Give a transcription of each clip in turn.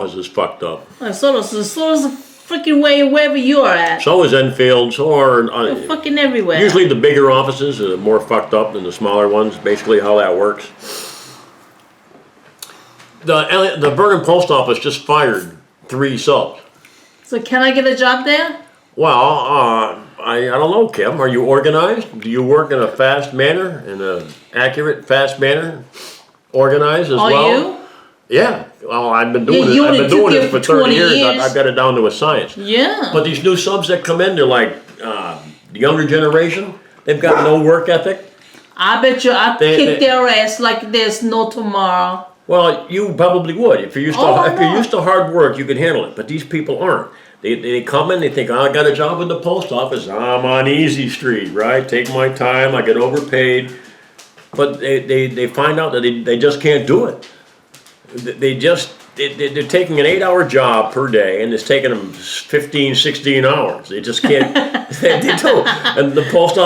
is fucked up. So is the freaking way wherever you are at. So is Enfield, so are... fucking everywhere. Usually the bigger offices are more fucked up than the smaller ones, basically how that works. The Bergen Post Office just fired 3 subs. So can I get a job there? Well, I don't know, Kim. Are you organized? Do you work in a fast manner, in an accurate, fast manner? Organized as well? Are you? Yeah. Well, I've been doing it. I've been doing it for 30 years. I've got it down to a science. Yeah. But these new subs that come in, they're like the younger generation. They've got no work ethic. I bet you I'd kick their ass like there's no tomorrow. Well, you probably would. If you're used to hard work, you could handle it. But these people aren't. They come in, they think, I got a job with the post office. I'm on easy street, right? Take my time. I get overpaid. But they find out that they just can't do it. They're taking an 8-hour job per day, and it's taking them 15, 16 hours. They just can't. they don't. And the post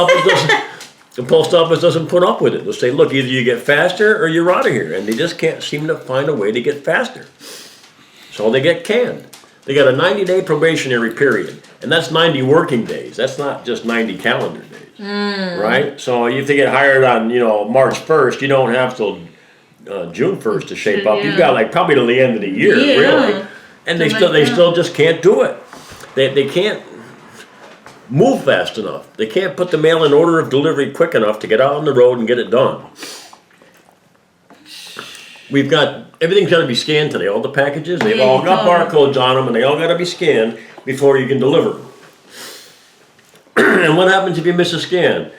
office doesn't put up with it. They'll say, look, either you get faster or you're out of here. And they just can't seem to find a way to get faster. So they get canned. They got a 90-day probationary period, and that's 90 working days. That's not just 90 calendar days, right? So if they get hired on, March 1st, you don't have till June 1st to shape up. You've got like probably till the end of the year, really. And they still just can't do it. They can't move fast enough. They can't put the mail in order of delivery quick enough to get out on the road and get it done. We've got, everything's got to be scanned today. All the packages, they've all got barcodes on them, and they all got to be scanned before you can deliver them. And what happens if you miss a scan?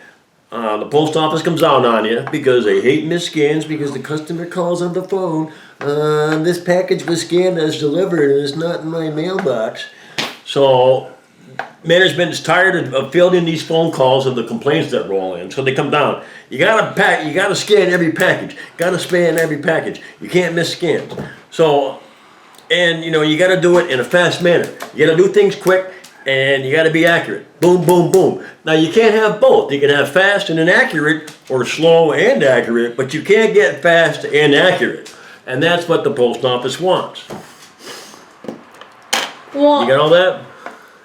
The post office comes out on you because they hate missed scans because the customer calls on the phone. This package was scanned as delivered and it's not in my mailbox. So management is tired of fielding these phone calls of the complaints that roll in. So they come down. You gotta scan every package. Gotta scan every package. You can't miss scans. So, and you gotta do it in a fast manner. You gotta do things quick. And you got to be accurate. Boom, boom, boom. Now you can't have both. You can have fast and inaccurate, or slow and accurate, but you can't get fast and accurate. And that's what the post office wants. Well, you got all that?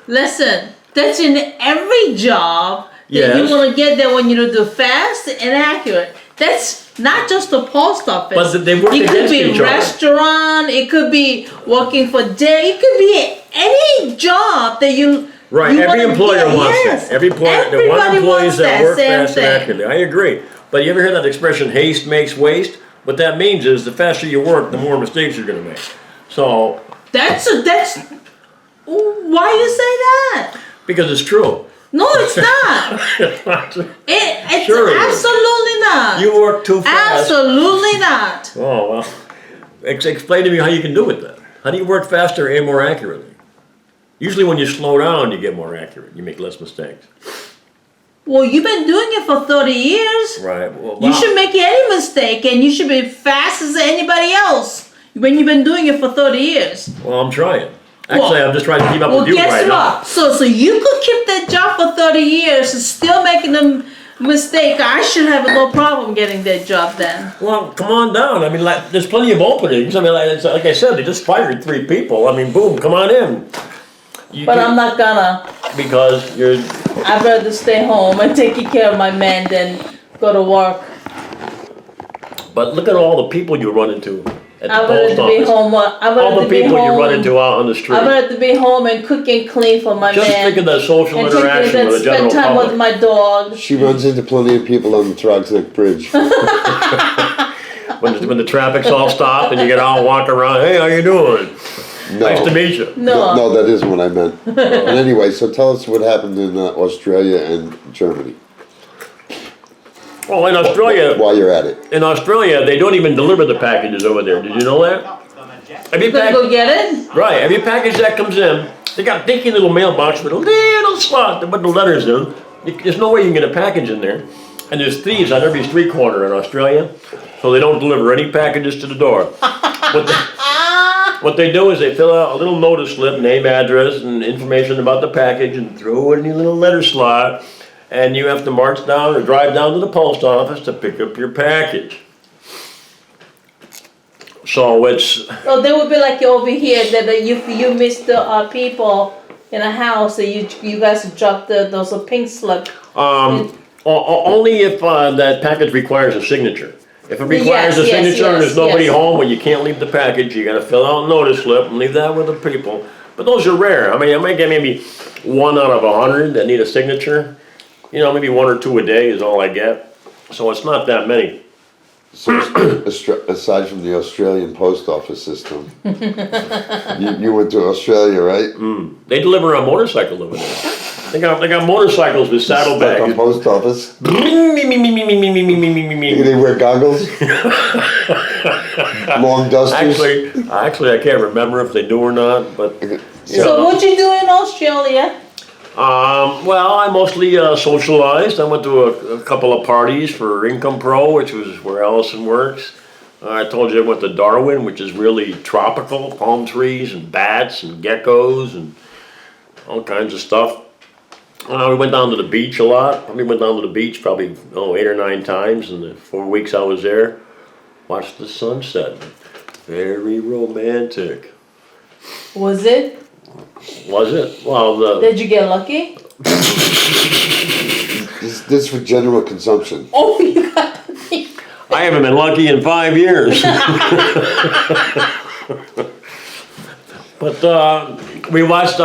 Listen, that's in every job that you want to get there when you do fast and accurate. That's not just the post office. But they work against each other. It could be restaurant. It could be working for day. It could be any job that you. Right. Every employer wants that. Every employer. They want employees that work fast and accurately. I agree. But you ever hear that expression, haste makes waste? What that means is the faster you work, the more mistakes you're going to make. So. That's. Why you say that? Because it's true. No, it's not. It's sure absolutely not. You work too fast. Absolutely not. Oh, well. Explain to me how you can do it then. How do you work faster and more accurately? Usually when you slow down, you get more accurate. You make less mistakes. Well, you've been doing it for 30 years. Right. Well, you should make any mistake, and you should be fast as anybody else when you've been doing it for 30 years. Well, I'm trying. Actually, I'm just trying to keep up with you right now. So you could keep that job for 30 years and still making a mistake. I should have no problem getting that job then. Well, come on down. I mean, there's plenty of openings. I mean, like I said, they just fired 3 people. I mean, boom, come on in. I'm not gonna. Because you're... I'd rather stay home and take care of my man than go to work. But look at all the people you run into. I wanted to be home. All the people you run into out on the street. I wanted to be home and cook and clean for my man. Just think of that social interaction with the general public. Spend time with my dog. She runs into plenty of people on the Trogsnick Bridge. when the traffic's all stopped and you get out and walk around, hey, how you doing? No. Nice to meet you. No, that isn't what I meant. But anyway, so tell us what happened in Australia and Germany. Well, in Australia, while you're at it, in Australia, they don't even deliver the packages over there. Did you know that? You gotta go get it? Right. Every package that comes in, they got a dinky little mailbox with a little slot to put the letters in. There's no way you can get a package in there. And there's thieves on every street corner in Australia, so they don't deliver any packages to the door. What they do is they fill out a little notice slip, name, address, and information about the package, and throw it in your little letter slot. And you have to march down or drive down to the post office to pick up your package. So it's, Oh, they would be like over here that you miss the people in a house that you guys drop those pink slip. only if that package requires a signature. If it requires a signature and there's nobody home and you can't leave the package, you gotta fill out a notice slip and leave that with the people. But those are rare. I mean, I might get maybe 1 out of 100 that need a signature. You know, maybe 1 or 2 a day is all I get. So it's not that many. So aside from the Australian post office system, you went to Australia, right? They deliver on motorcycles over there. They got motorcycles with saddlebags. On post office. Me. They wear goggles. Long dusters. Actually, I can't remember if they do or not. But So what'd you do in Australia? well, I mostly socialized. I went to a couple of parties for Income Pro, which was where Allison works. I told you I went to Darwin, which is really tropical, palm trees and bats and geckos and all kinds of stuff. We went down to the beach a lot. We went down to the beach probably 8 or 9 times in the 4 weeks I was there. Watched the sunset. Very romantic. Was it? Was it? Well, Did you get lucky? This for general consumption. Oh, you got I haven't been lucky in 5 years. But we watched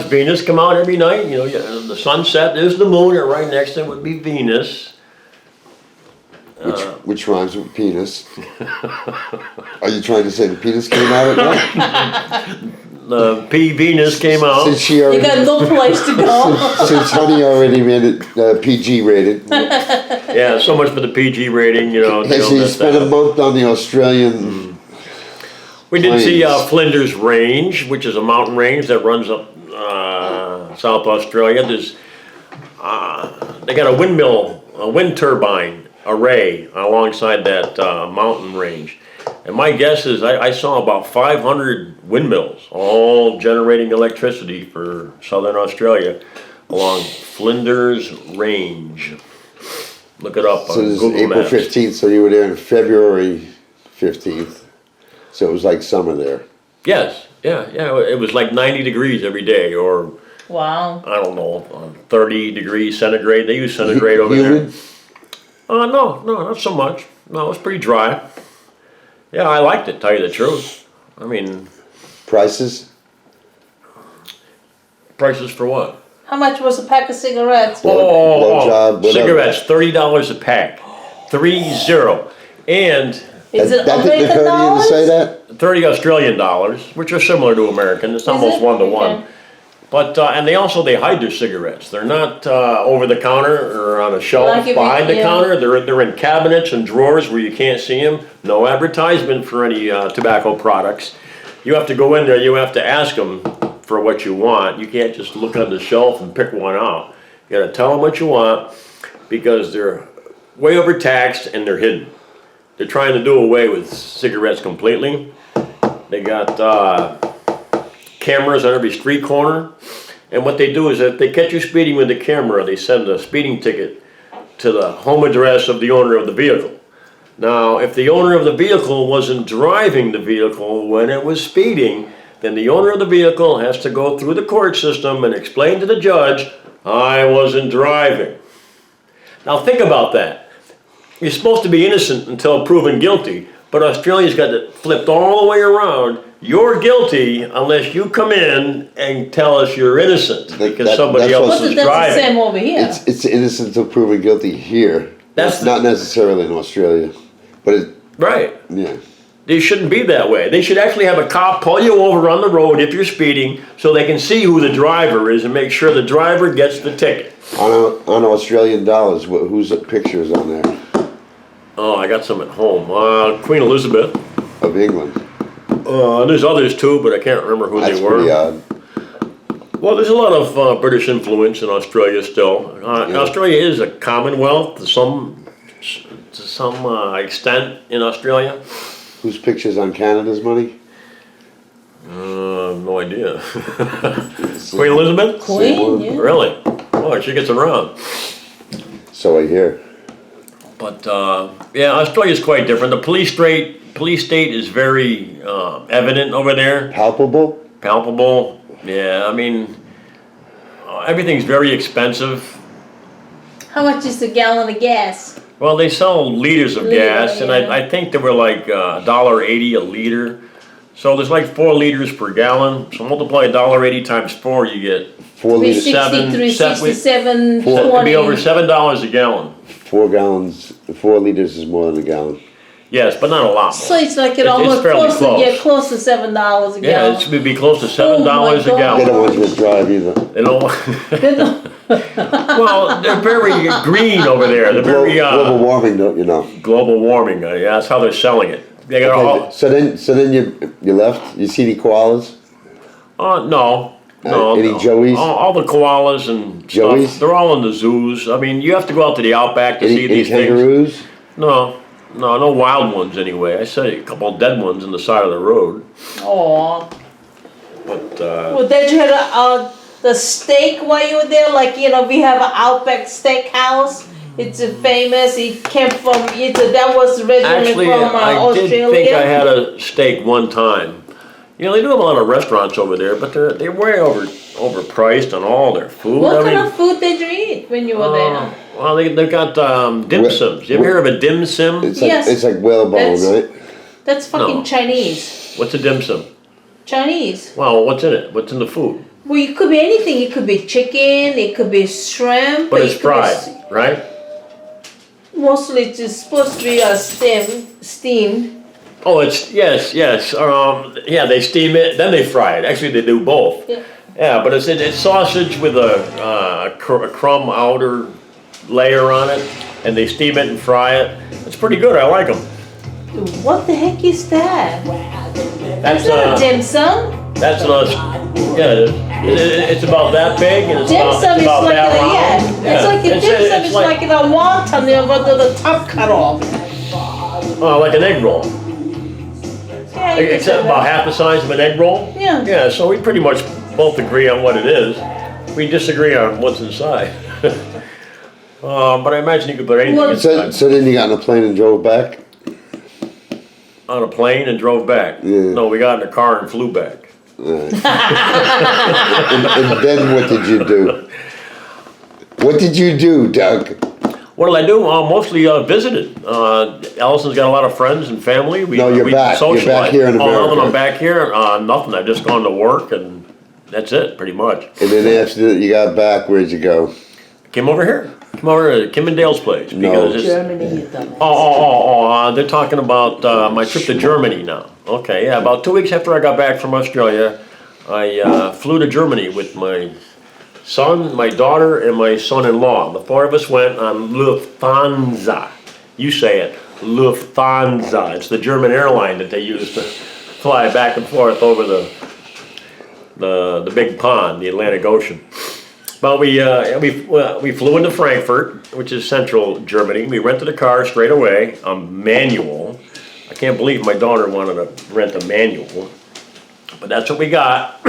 Venus come out every night. You know, the sunset. There's the moon, and right next to it would be Venus. Which rhymes with penis. Are you trying to say the penis came out at night? The Venus came out. Since she You already, got no place to go. since Honey already made it PG rated. Yeah, so much for the PG rating. You know. Hey, so you spent a month on the Australian. We did see plains. Flinders Range, which is a mountain range that runs up South Australia. There's they got a wind turbine array alongside that mountain range. And my guess is I saw about 500 windmills, all generating electricity for southern Australia along Flinders Range. Look it up So on this is Google April Maps. 15th, so you were there on February 15th. So it was like summer there. Yes, yeah. It was like 90 degrees every day, or Wow. I don't know, 30 degrees centigrade. They use centigrade over Humid? there. No, not so much. No, it was pretty dry. Yeah, I liked it, tell you the truth. I mean, Prices? prices for what? How much was a pack of cigarettes? Blowjob, whatever. Cigarettes, $30 a pack. 30. And Is it that didn't American occur to you to dollars? say that? 30 Australian dollars, which are similar to American. It's almost it? 1 to 1. Okay. But, and they hide their cigarettes. They're not over the counter or on a shelf Like if you- behind the yeah. counter. They're in cabinets and drawers where you can't see them. No advertisement for any tobacco products. You have to go in there, you have to ask them for what you want. You can't just look on the shelf and pick one out. You gotta tell them what you want because they're way overtaxed and they're hidden. They're trying to do away with cigarettes completely. They got cameras on every street corner. And what they do is if they catch you speeding with the camera, they send a speeding ticket to the home address of the owner of the vehicle. Now, if the owner of the vehicle wasn't driving the vehicle when it was speeding, then the owner of the vehicle has to go through the court system and explain to the judge, I wasn't driving. Now think about that. You're supposed to be innocent until proven guilty, but Australia's got it flipped all the way around. You're guilty unless you come in and tell us you're innocent because somebody that's else also- is That's the driving. same over here. It's innocent until proven guilty here. That's not necessarily in Australia. But it, Right. yeah. They shouldn't be that way. They should actually have a cop pull you over on the road if you're speeding so they can see who the driver is and make sure the driver gets the ticket. On Australian dollars, whose picture is on there? Oh, I got some at home. Queen Elizabeth. Of England. There's others too, but I can't remember who That's they were. pretty odd. Well, there's a lot of British influence in Australia still. Yeah. Australia is a commonwealth to some extent in Australia. Whose picture's on Canada's money? No idea. Queen Elizabeth? Queen, yeah. Really? Oh, she gets around. So I hear. But yeah, Australia's quite different. The police rate police state is very evident over there, Palpable? palpable. Yeah, I mean, everything's very expensive. How much is a gallon of gas? Well, they sell liters of Liter, gas, and yeah. I think they were like $1.80 a liter. So there's like 4 liters per gallon. So multiply $1.80 times 4, you get 4 liters, 363, 67, it'd be over 20. $7 a gallon. 4 gallons, 4 liters is more than a gallon. Yes, but not a lot. So it's like It's almost fairly close close. to get close to $7 a Yeah, gallon. it should be close to $7 Oh my a They gallon. don't want you to drive either. They don't. Well, they're very green over there. They're very Global warming, don't you know? global warming. Yeah, that's how they're selling it. They got Okay, all. so then you left. You see the koalas? No. Any no. joeys? All the koalas and Joeys? stuff. They're all in the zoos. I mean, you have to go out to the outback to see Any these things. kangaroos? No wild ones anyway. I saw a couple of dead ones on the side of the road. Aw. But Well, did you have the steak while you were there? Like, we have an Outback Steakhouse. It's famous. It came from, that was originally actually, from I Australia. did think I had a steak one time. You know, they do have a lot of restaurants over there, but they're way overpriced on all their food. What I kind mean, of food did you eat when you were there? well, they've got dim sums. You ever hear of a dim sum? It's like Yes. it's like whalebone, That's- right? That's fucking No. Chinese. What's a dim sum? Chinese. Well, what's in it? What's in the food? Well, it could be anything. It could be chicken. It could be shrimp. But it's it could be fried, right? Mostly it's just supposed to be steamed. Oh, yes. Yeah, they steam it, then they fry it. Actually, they do both. Yeah. Yeah, but it's sausage with a crumb outer layer on it, and they steam it and fry it. It's pretty good. I like them. What the heck is that? That's That's not a dim sum. That's it's about that big, and it's Dim about, sum it's is about like that round. it's like a dim sum. It's like a wonton, but the top cut off. like an egg roll. Yeah, you could Except say about that. half the size of an egg roll. Yeah. Yeah, so we pretty much both agree on what it is. We disagree on what's inside. But I imagine you could put anything Well, inside. So then you got on a plane and drove back? On a plane and drove back. Yeah. No, we got in a car and flew back. And then what did you do? What did you do, Doug? What did I do? Mostly visited. Allison's got a lot of friends and family. No, you're back. You're back socialized. here in Oh, now that America. I'm back here, nothing. I've just gone to work and that's it, pretty much. And then after you got back, where'd you go? Came over here. Come over to Kim and Dale's place. No. Because it's, Germany, you dumbass. they're talking about my trip to Germany now. Okay, yeah, about 2 weeks after I got back from Australia, I flew to Germany with my son, my daughter, and my son-in-law. The 4 of us went on Lufthansa. You say it, Lufthansa. It's the German airline that they use to fly back and forth over the big pond, the Atlantic Ocean. But we flew into Frankfurt, which is central Germany. We rented a car straight away, a manual. I can't believe my daughter wanted to rent a manual, but that's what we got.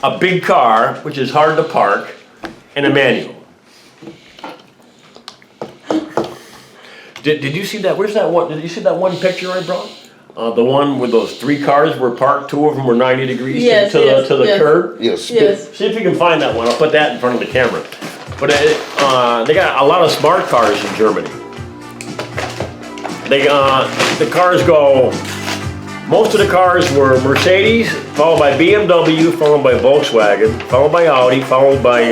A big car, which is hard to park, and a manual. Did you see that? Where's that one? Did you see that one picture I brought? The one where those 3 cars were parked, 2 of them were 90 degrees Yes, to yes, the yes. curb. Yes. Yes. See if you can find that one. I'll put that in front of the camera. But they got a lot of smart cars in Germany. The cars go. Most of the cars were Mercedes, followed by BMW, followed by Volkswagen, followed by Audi, followed by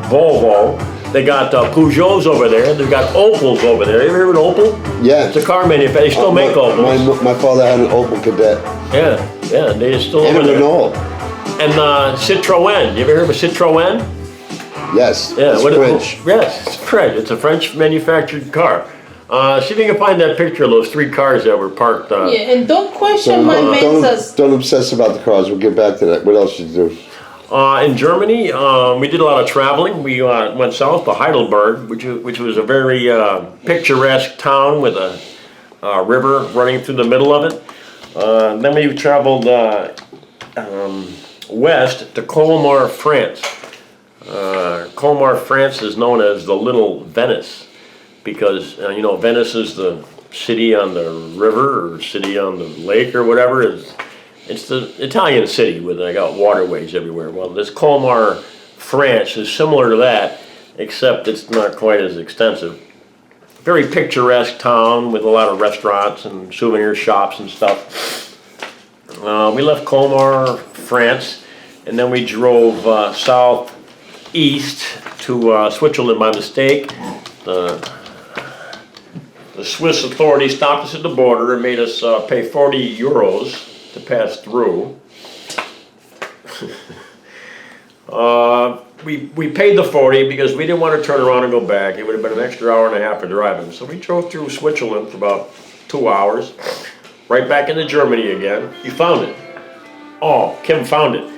Volvo. They got Peugeots over there. They've got Opels over there. You ever heard of an Opel? Yeah. It's a car manufacturer. They still make Opels. My father had an Opel Kadett. Yeah, they still And a over there. Renault. And Citroën. You ever heard of a Citroën? Yes. Yeah, it's what- French. Yes, it's French. It's a French manufactured car. See if you can find that picture of those 3 cars that were parked. Yeah, and don't question my don't, menses. don't obsess about the cars. We'll get back to that. What else did you do? In Germany, we did a lot of traveling. We went south to Heidelberg, which was a very picturesque town with a river running through the middle of it. Then we traveled west to Colmar, France. Colmar, France is known as the Little Venice because Venice is the city on the river or city on the lake or whatever. It's the Italian city where they got waterways everywhere. Well, this Colmar, France is similar to that, except it's not quite as extensive. Very picturesque town with a lot of restaurants and souvenir shops and stuff. We left Colmar, France, and then we drove southeast to Switzerland by mistake. The Swiss authorities stopped us at the border and made us pay 40 euros to pass through. We paid the 40 because we didn't want to turn around and go back. It would have been an extra hour and a half of driving. So we drove through Switzerland for about 2 hours, right back into Germany again. You found it. Oh, Kim found it.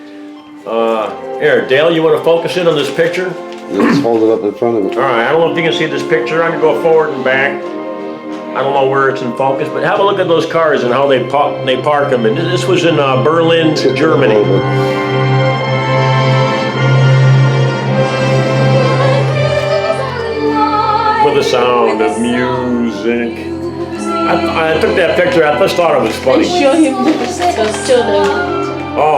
Here, Dale, you want to focus in on this picture? Let's hold it up in front of it. All right, I don't know if you can see this picture. I'm gonna go forward and back. I don't know where it's in focus, but have a look at those cars and how they park them. And this was in Berlin, Germany. With the sound of music. I took that picture. I just thought it was funny. Show him the children. Oh.